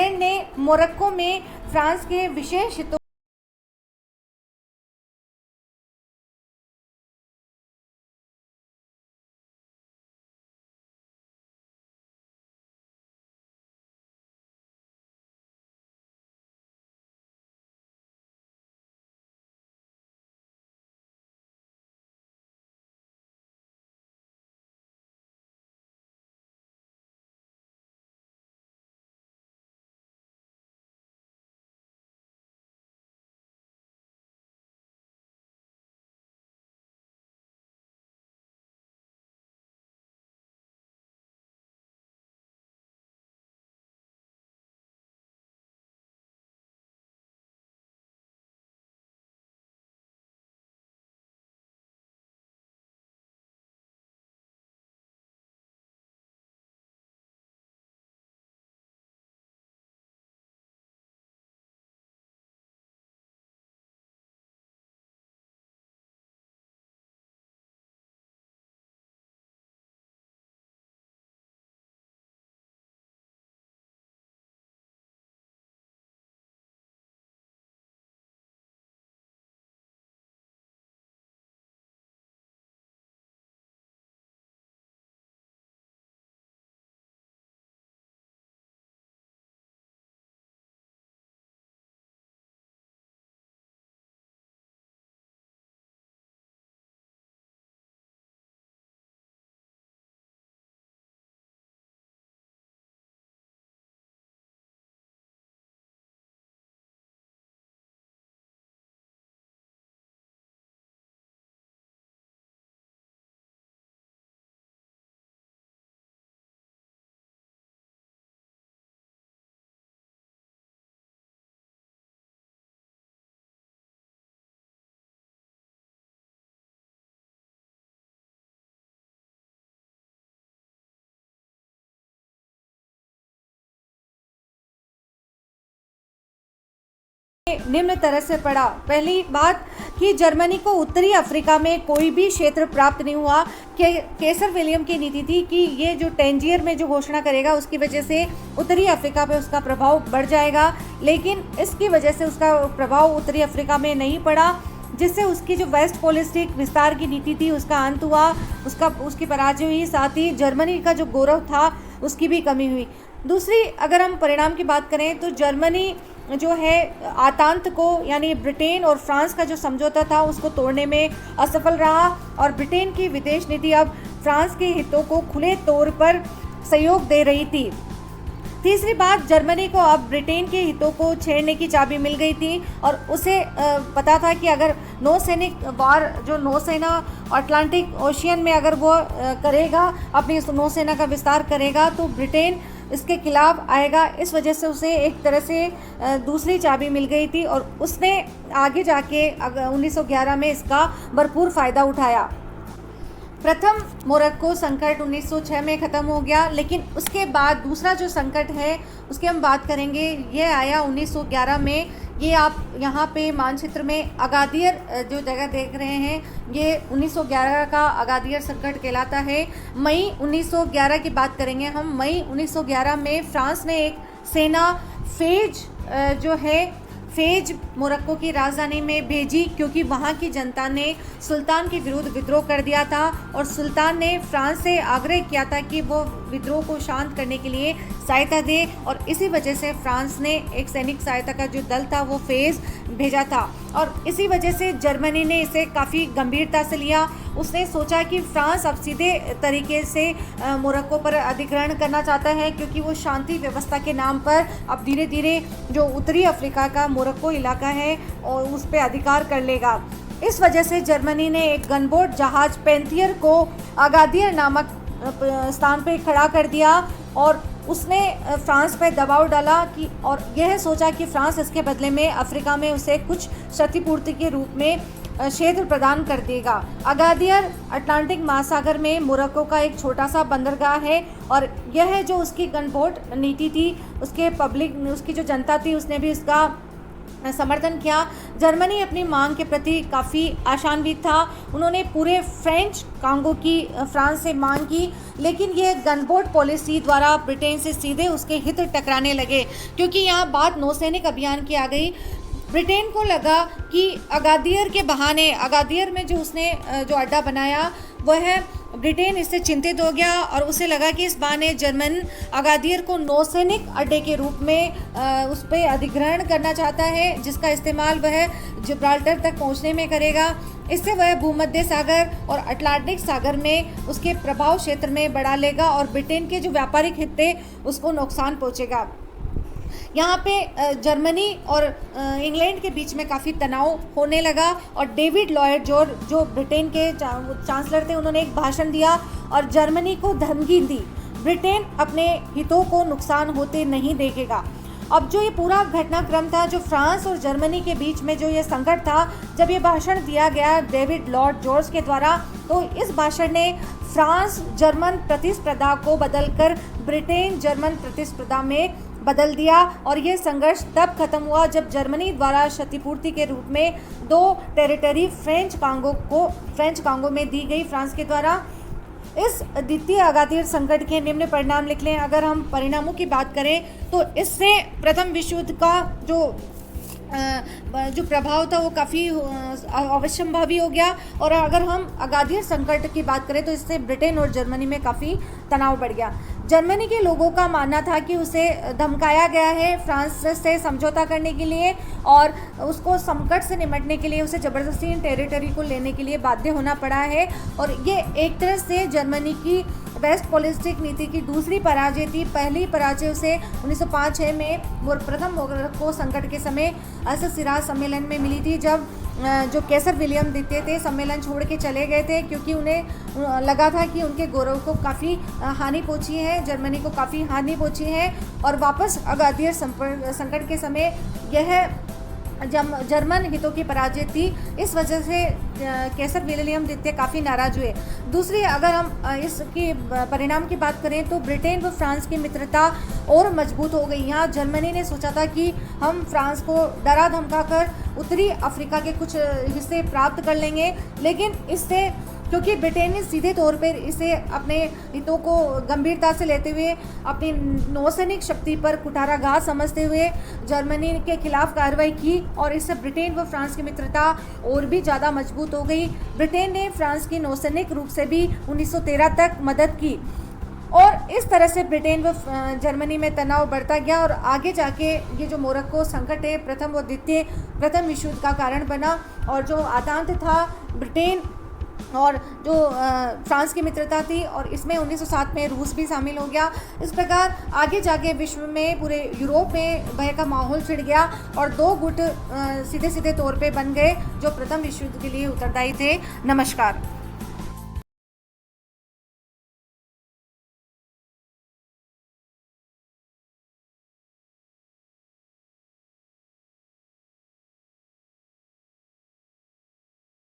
Britain ने Morocco में France के विशेष हितों निम्न तरह से पढ़ा। पहली बात कि जर्मनी को उत्तरी अफ्रीका में कोई भी क्षेत्र प्राप्त नहीं हुआ। केसर विलियम की नीति थी कि ये जो टेंजियर में जो घोषणा करेगा उसकी वजह से उत्तरी अफ्रीका पे उसका प्रभाव बढ़ जाएगा, लेकिन इसकी वजह से उसका प्रभाव उत्तरी अफ्रीका में नहीं पड़ा, जिससे उसकी जो वेस्ट पॉलिटिक विस्तार की नीति थी उसका अंत हुआ, उसकी पराजय हुई। साथ ही जर्मनी का जो गौरव था उसकी भी कमी हुई। दूसरी, अगर हम परिणाम की बात करें तो जर्मनी जो है आतांत को यानी ब्रिटेन और फ्रांस का जो समझौता था उसको तोड़ने में असफल रहा, और ब्रिटेन की विदेश नीति अब फ्रांस के हितों को खुले तौर पर सहयोग दे रही थी। तीसरी बात, जर्मनी को अब ब्रिटेन के हितों को छेड़ने की चाबी मिल गई थी, और उसे पता था कि अगर नौसैनिक वार जो नौसेना अटलांटिक ओशियन में अगर वो करेगा, अपनी नौसेना का विस्तार करेगा, तो ब्रिटेन इसके खिलाफ आएगा। इस वजह से उसे एक तरह से दूसरी चाबी मिल गई थी, और उसने आगे जाके 1911 में इसका भरपूर फ़ायदा उठाया। प्रथम मोरक्को संकट 1906 में ख़त्म हो गया, लेकिन उसके बाद दूसरा जो संकट है उसकी हम बात करेंगे, ये आया 1911 में। ये आप यहाँ पे मानचित्र में अगादियर जो जगह देख रहे हैं, ये 1911 का अगादियर संकट कहलाता है। मई 1911 की बात करेंगे हम। मई 1911 में फ्रांस ने एक सेना फेज मोरक्को की राजधानी में भेजी, क्योंकि वहाँ की जनता ने सुल्तान के विरुद्ध विद्रोह कर दिया था, और सुल्तान ने फ्रांस से आग्रह किया था कि वो विद्रोह को शांत करने के लिए सहायता दे, और इसी वजह से फ्रांस ने एक सैनिक सहायता का जो दल था वो फेज भेजा था, और इसी वजह से जर्मनी ने इसे काफ़ी गंभीरता से लिया। उसने सोचा कि फ्रांस अब सीधे तरीके से मोरक्को पर अधिग्रहण करना चाहता है, क्योंकि वो शांति व्यवस्था के नाम पर अब धीरे धीरे जो उत्तरी अफ्रीका का मोरक्को इलाका है और उस पर अधिकार कर लेगा। इस वजह से जर्मनी ने एक गनबोट जहाज पेंथियर को अगादियर नामक स्थान पर खड़ा कर दिया, और उसने फ्रांस पर दबाव डाला कि और यह सोचा कि फ्रांस इसके बदले में अफ्रीका में उसे कुछ क्षतिपूर्ति के रूप में क्षेत्र प्रदान कर देगा। अगादियर अटलांटिक महासागर में मोरक्को का एक छोटा सा बंदरगाह है, और यह जो उसकी गनबोट नीति थी उसकी जो जनता थी उसने भी इसका समर्थन किया। जर्मनी अपनी मांग के प्रति काफ़ी आशान्वित था। उन्होंने पूरे फ्रेंच कांगो की फ्रांस से मांग की, लेकिन ये गनबोट पॉलिसी द्वारा ब्रिटेन से सीधे उसके हित टकराने लगे, क्योंकि यहाँ बात नौसैनिक अभियान की आ गई। ब्रिटेन को लगा कि अगादियर के बहाने, अगादियर में जो उसने जो अड्डा बनाया वह ब्रिटेन इससे चिंतित हो गया और उसे लगा कि इस बहाने जर्मन अगादियर को नौसैनिक अड्डे के रूप में उस पर अधिग्रहण करना चाहता है, जिसका इस्तेमाल वह जिब्राल्टर तक पहुंचने में करेगा। इससे वह भूमध्य सागर और अटलांटिक सागर में उसके प्रभाव क्षेत्र में बढ़ा लेगा और ब्रिटेन के जो व्यापारिक हित थे उसको नुकसान पहुंचेगा। यहाँ पे जर्मनी और इंग्लैंड के बीच में काफ़ी तनाव होने लगा और डेविड लॉयड जॉर्ज जो ब्रिटेन के चांसलर थे, उन्होंने एक भाषण दिया और जर्मनी को धमकी दी, ब्रिटेन अपने हितों को नुकसान होते नहीं देखेगा। अब जो ये पूरा घटनाक्रम था, जो फ्रांस और जर्मनी के बीच में जो ये संकट था, जब ये भाषण दिया गया डेविड लॉयड जॉर्ज के द्वारा, तो इस भाषण ने फ्रांस जर्मन प्रतिस्पर्धा को बदलकर ब्रिटेन जर्मन प्रतिस्पर्धा में बदल दिया और ये संघर्ष तब खत्म हुआ जब जर्मनी द्वारा क्षतिपूर्ति के रूप में 2 टेरिटरी फ्रेंच कांगो में दी गई फ्रांस के द्वारा। इस द्वितीय अगादियर संकट के निम्न परिणाम लिख लें। अगर हम परिणामों की बात करें तो इससे प्रथम विश्व युद्ध का जो प्रभाव था वो काफ़ी अवश्यंभावी हो गया और अगर हम अगादियर संकट की बात करें तो इससे ब्रिटेन और जर्मनी में काफ़ी तनाव बढ़ गया। जर्मनी के लोगों का मानना था कि उसे धमकाया गया है फ्रांस से समझौता करने के लिए और उसको संकट से निपटने के लिए उसे ज़बरदस्ती इन टेरिटरी को लेने के लिए बाध्य होना पड़ा है और ये एक तरह से जर्मनी की वेस्ट पॉलिटिक नीति की दूसरी पराजय थी। पहली पराजय उसे 1905-6 में प्रथम मोरक्को संकट के समय सिराज सम्मेलन में मिली थी, जब जो कैसर विलियम द्वितीय थे सम्मेलन छोड़ के चले गए थे, क्योंकि उन्हें लगा था कि उनके गौरव को काफ़ी हानि पहुंची है, जर्मनी को काफ़ी हानि पहुंची है और वापस अगादियर संकट के समय यह जर्मन हितों की पराजय थी। इस वजह से कैसर विलियम द्वितीय काफ़ी नाराज हुए। दूसरी, अगर हम इसकी परिणाम की बात करें तो ब्रिटेन व फ्रांस की मित्रता और मजबूत हो गई। यहाँ जर्मनी ने सोचा था कि हम फ्रांस को डरा धमका कर उत्तरी अफ्रीका के कुछ हिस्से प्राप्त कर लेंगे, लेकिन इससे क्योंकि ब्रिटेन ने सीधे तौर पर इसे अपने हितों को गंभीरता से लेते हुए अपनी नौसैनिक शक्ति पर कुठाराघात समझते हुए जर्मनी के खिलाफ कार्रवाई की और इससे ब्रिटेन व फ्रांस की मित्रता और भी ज़्यादा मजबूत हो गई। ब्रिटेन ने फ्रांस की नौसैनिक रूप से भी 1913 तक मदद की और इस तरह से ब्रिटेन व जर्मनी में तनाव बढ़ता गया और आगे जाके ये जो मोरक्को संकट है प्रथम व द्वितीय प्रथम विश्व युद्ध का कारण बना और जो आतंक था ब्रिटेन और जो फ्रांस की मित्रता थी और इसमें 1907 में रूस भी शामिल हो गया। इस प्रकार आगे जाके विश्व में पूरे यूरोप में भय का माहौल छिड़ गया और 2 गुट सीधे सीधे तौर पे बन गए जो प्रथम विश्व युद्ध के लिए उत्तरदायी थे। नमस्कार।